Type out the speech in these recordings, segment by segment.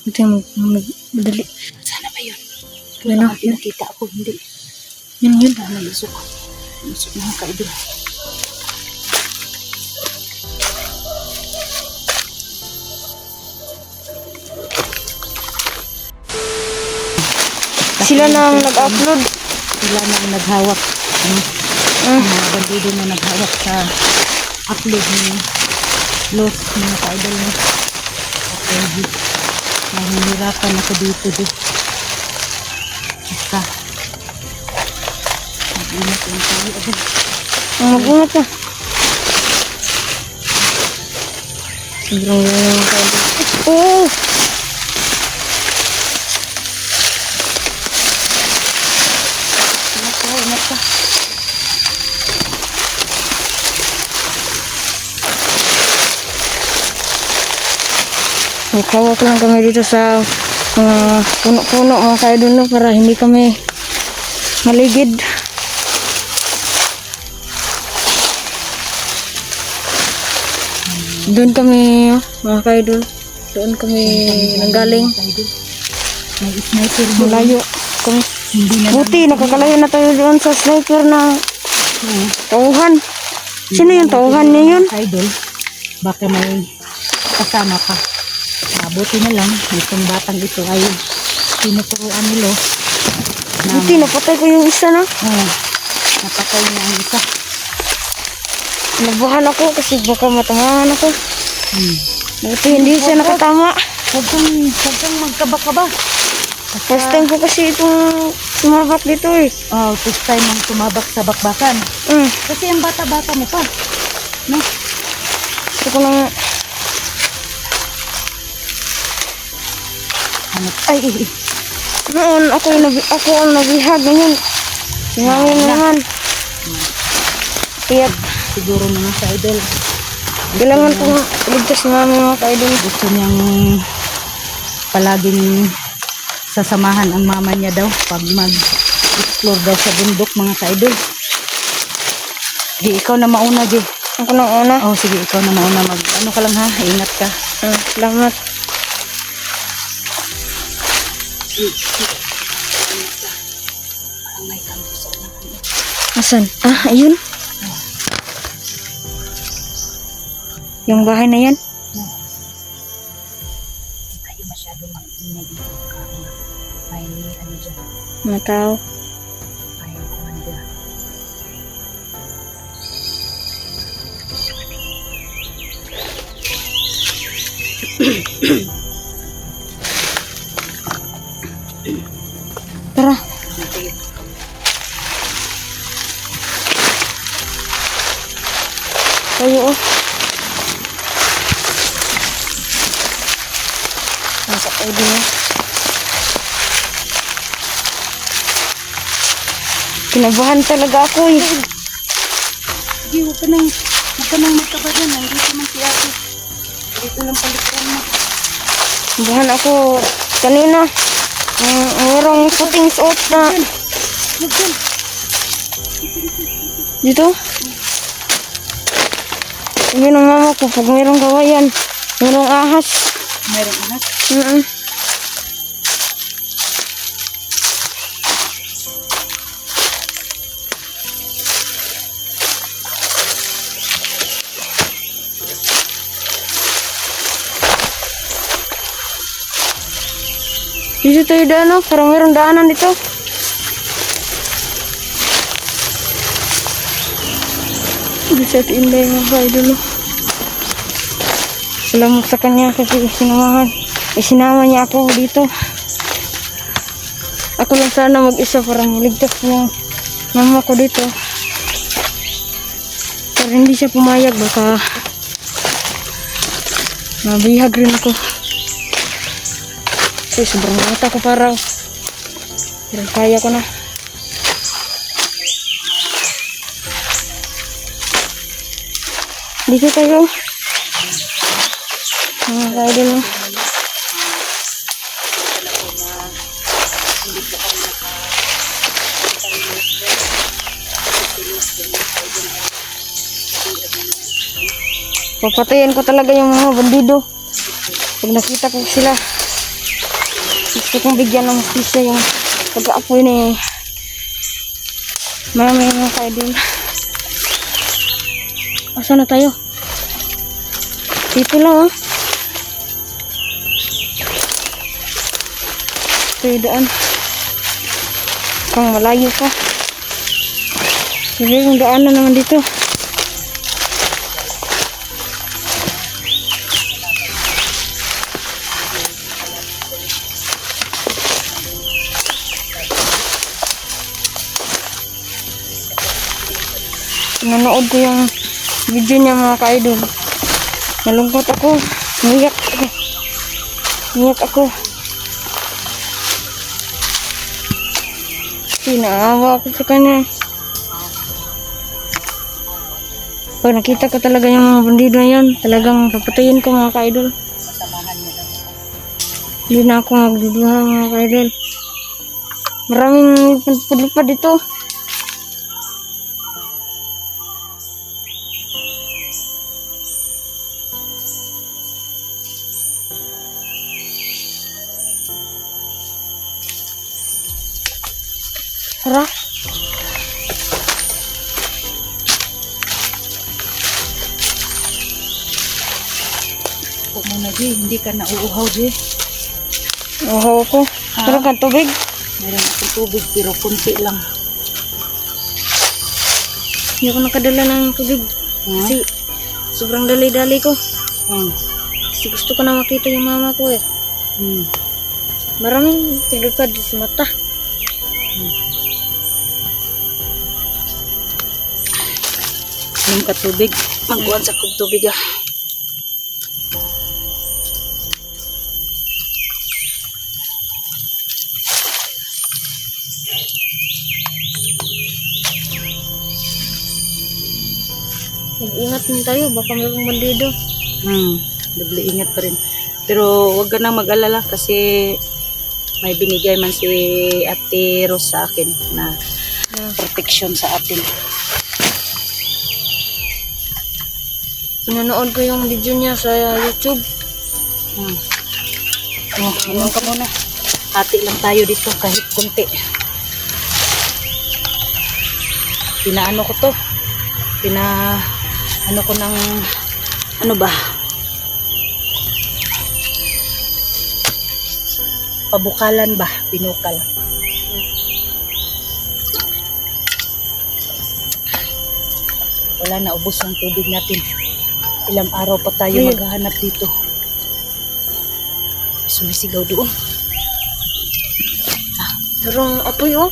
Ito yung madali. Sana ba yun? Ano? Nakita ako, hindi. Yun. Nalusok. Nalusok na mga kaidol. Sila na ang nag-upload. Sila na ang naghawak. Mga bandido na naghawak sa upload ni Los, mga ka-idol mo. Okay, nahihirapan ako dito di. Basta. Mag-ingat lang tayo agad. Mag-ingat ka. Sobrang yung kaidol. Oh! Ingat ka. Magkawak lang kami dito sa puno-puno mga kaidol no, para hindi kami maligid. Doon kami mga kaidol. Doon kami nanggaling. May sniper Malayo kami. Hindi na Buti nakakalayo na tayo doon sa sniper na tauhan. Sino yung tauhan niya yun? Idol, baka may kasama ka. Buti na lang, itong batang ito ay tinuturuan nilo. Buti napatay ko yung isa na. Napatay niya ang isa. Nabahan ako kasi baka matamaan ako. Buti hindi siya nakatama. Huwag kang magkaba-kaba. First time ko kasi itong sumabak dito eh. First time ang tumabak sa bakbakan. Kasi ang bata-bata mo pa. No? Gusto ko nang... Ay. Noon ako ang nabihag ngayon. Si mami naman. Kaya Siguro mga ka-idol. kailangan kong ligtas si mami mga ka-idol. Gusto niyang palaging sasamahan ang mama niya daw pag mag-explore daw sa bundok mga ka-idol. Di, ikaw na mauna, Di. Ako nang una. Sige, ikaw na mauna. Ano ka lang ha, ingat ka. Salamat. Asan? Ayun. Yung bahay na yan? Hindi kayo masyado mag-ingay dito. May ano dyan. Mga tao. May commander. Tara. Tayo oh. Nasa tayo din oh. Kinabahan talaga ako eh. Sige, huwag ka nang magkaba dyan. Nandito man si ate. Dito lang palikuran mo. Kinabahan ako kanina. Mayroong puting suot na Huwag dyan. dito. Sabi ng mama ko, pag mayroong kawayan, mayroong ahas. Mayroong anak. Dito tayo daan oh, parang mayroong daanan dito. Bisa inday mga kaidol oh. Salamat sa kanya kasi isinama niya ako dito. Ako lang sana mag-isa para maligtas ng mama ko dito. Pero hindi siya pumayag, baka mabihag rin ako. Kasi sobrang bata ko parang. Pero kaya ko na. Dito tayo. Mga kaidol oh. Papatayin ko talaga yung mga bandido pag nakita ko sila. Gusto kong bigyan ng hustisya yung pag-aapoy ni Mami mga ka-idol. Asa na tayo? Dito lang, oh. Ito daan. Kang malayo pa. Sige, yung daan na naman dito. Nanood ko yung video niya mga ka-idol. Nalungkot ako. Umiyak ako. Umiyak ako. Naawa ako sa kanya. Pag nakita ko talaga yung mga bandido na yun, talagang papatayin ko mga ka-idol. Hindi na ako magduduha mga ka-idol. Maraming padlipad dito. Tara. Huwag mo na, Jay. Hindi ka nauuhaw, Jay. Uhaw ko. Tara ka tubig. Meron akong tubig, pero kunti lang. Hindi ako nakadala ng tubig. Kasi sobrang dali-dali ko. Kasi gusto ko na makita yung mama ko eh. Maraming padlipad sa mata. Yung katubig. Magkuhan sa kong tubig ah. Mag-ingat din tayo. Baka mayroong bandido. Doble ingat pa rin. Pero huwag ka nang mag-alala kasi may binigay man si Ate Rose sa akin na protection sa atin. Pinanood ko yung video niya sa YouTube. Inom ka muna. Hati lang tayo dito kahit kunti. Pinaano ko to. Ano ko ng ano ba? Pabukalan ba? Pinukal. Wala na, ubos ang tubig natin. Ilang araw pa tayo maghahanap dito. Sumisigaw doon. Merong apoy oh.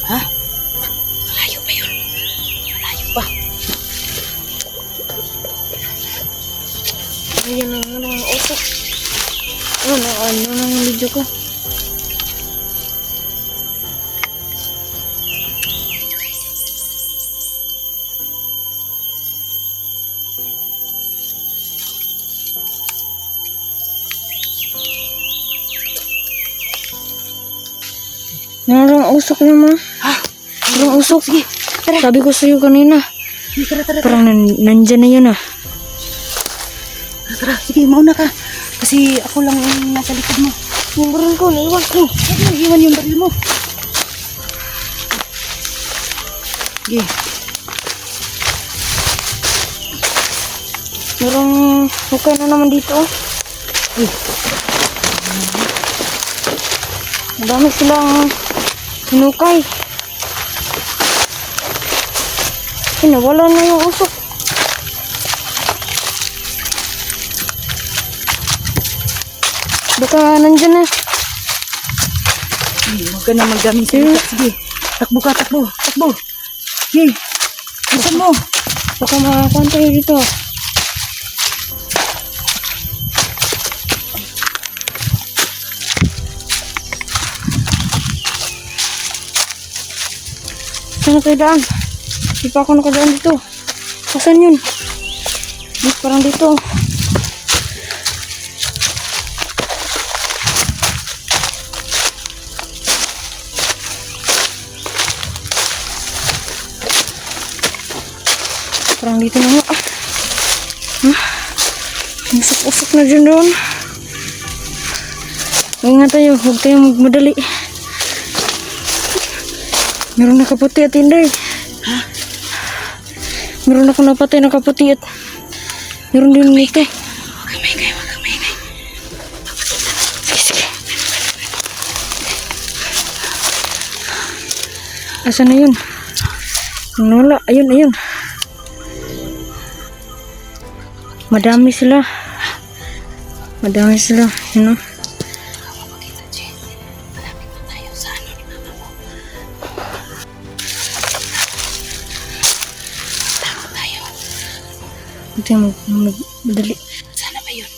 Ha? Malayo pa yun. Malayo pa. Ayan ang usok. Ano ang video ko. Merong usok naman. Merong usok. Sige, tara. Sabi ko sa'yo kanina. Tara. Parang nandyan na yun ah. Tara, sige, mauna ka. Kasi ako lang ang nasa likod mo. Yung baril ko, naiwan ko. Huwag mo iwan yung baril mo. Sige. Merong hukay na naman dito oh. Madami silang hinukay. Nawala na yung usok. Baka nandyan na. Huwag ka na maggamit salita. Sige, takbo ka, takbo. Sige, isan mo. Baka makakuha tayo dito. Saan kayo daan? Di pa ako nakadaan dito. Saan yun? Di parang dito. Parang dito na nga. Usok-usok na dyan doon. Ingat tayo, huwag tayong magmadali. Meron na kaputi at Inday. Meron ako napatay na kaputi at meron din nito. Huwag kang maingay, huwag kang maingay. Sige, sige. Asa na yun? Wala. Ayun, ayun. Madami sila. Madami sila. Yun o. Kita, Jen. Malapit na tayo sa ano ni mama mo. Takot tayo. Huwag tayong magmadali. Sana ba yun?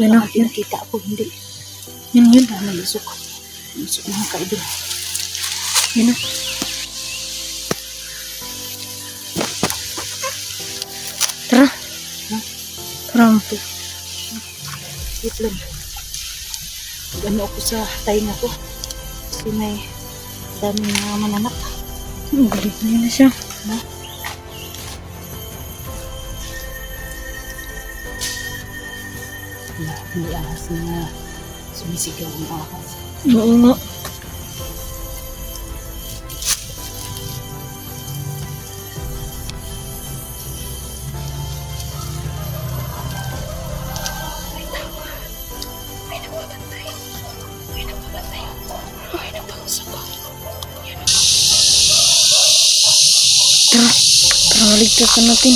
Yan o. Kaya nakita ako, hindi. Yun, yun. Nalusok. Nalusok mga kaidol. Yun o. Tara. Tara. Wait lang. Ano ako sa tainga ko. Kasi may daming mga mananak. Galit na yun na siya. Hindi ahas na sumisigaw ang ahas. Oo nga. May nagbabantay. May nagbabantay. May nagpausap ko. Tara. Tara, maligtasan natin.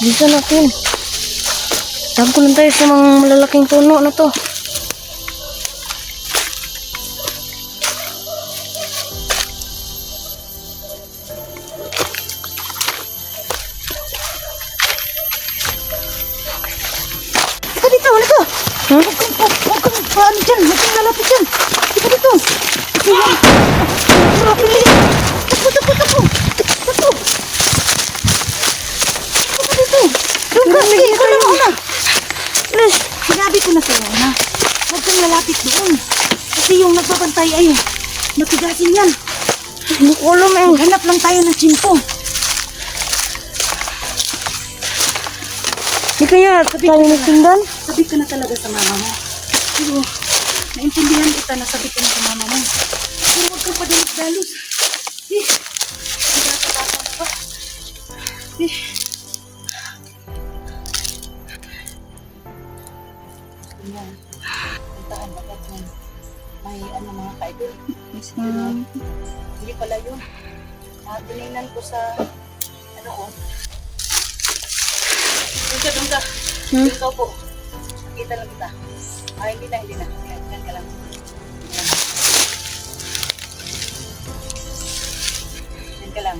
Bisa natin. Tago lang tayo sa mga malalaking puno na to. Ika dito, ano to? Ha? Huwag kang paano dyan. Huwag kang lalapit dyan. Ika dito. Ika yan. Grabe. Tapo, tapo, tapo. Tapo. Ika dito. Doon ka. Sige, ikaw na mauna. Please. Sinabi ko na sa'yo na huwag kang lalapit doon. Kasi yung nagbabantay ay matigasin yan. Hindi ko alam eh. Hanap lang tayo ng tsimpo. Di kaya tayo nagtindan? Sabi ka na talaga sa mama mo. Pero naintindihan kita na sabi ka na sa mama mo. Pero huwag kang padalos-dalos. Eh, nagkakatakan pa. Eh. Ganyan. Puntahan agad yan. May ano mga kaidol. Hindi pala yun. Tinignan ko sa ano ko. Doon ka. Doon ka po. Kita lang kita. Hindi na. Yan ka lang. Yan ka lang.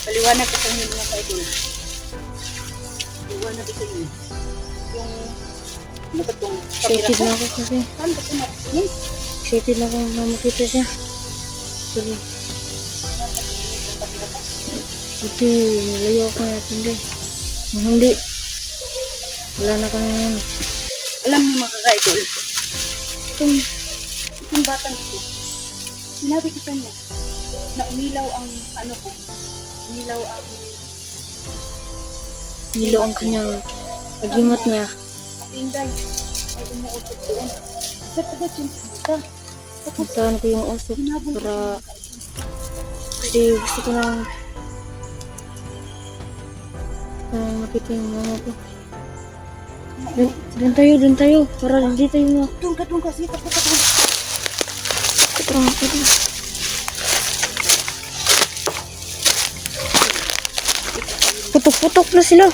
Paliwanag ko sa inyo mga kaidol. Paliwanag ko sa inyo. Yung ano ba itong Excited na ako kasi. Saan ba ito natin? Excited na ako na makita siya. Sige. Hindi, nalayo ako natin din. Hindi. Wala na kami ngayon. Alam niyo mga kaidol, itong batang ito, sinabi ko sa niya na umilaw ang ano ko, umilaw ang Nilo ang kanyang agimat niya. Inday ay umuusap doon. Agad-agad yung pumunta. Tapos Puntahan ko yung usok hinabol ko para siya. kasi gusto ko nang makita yung mama ko. Doon tayo. Para hindi tayo na. Doon ka. Sige, tapos. Ito. Putok-putok na sila.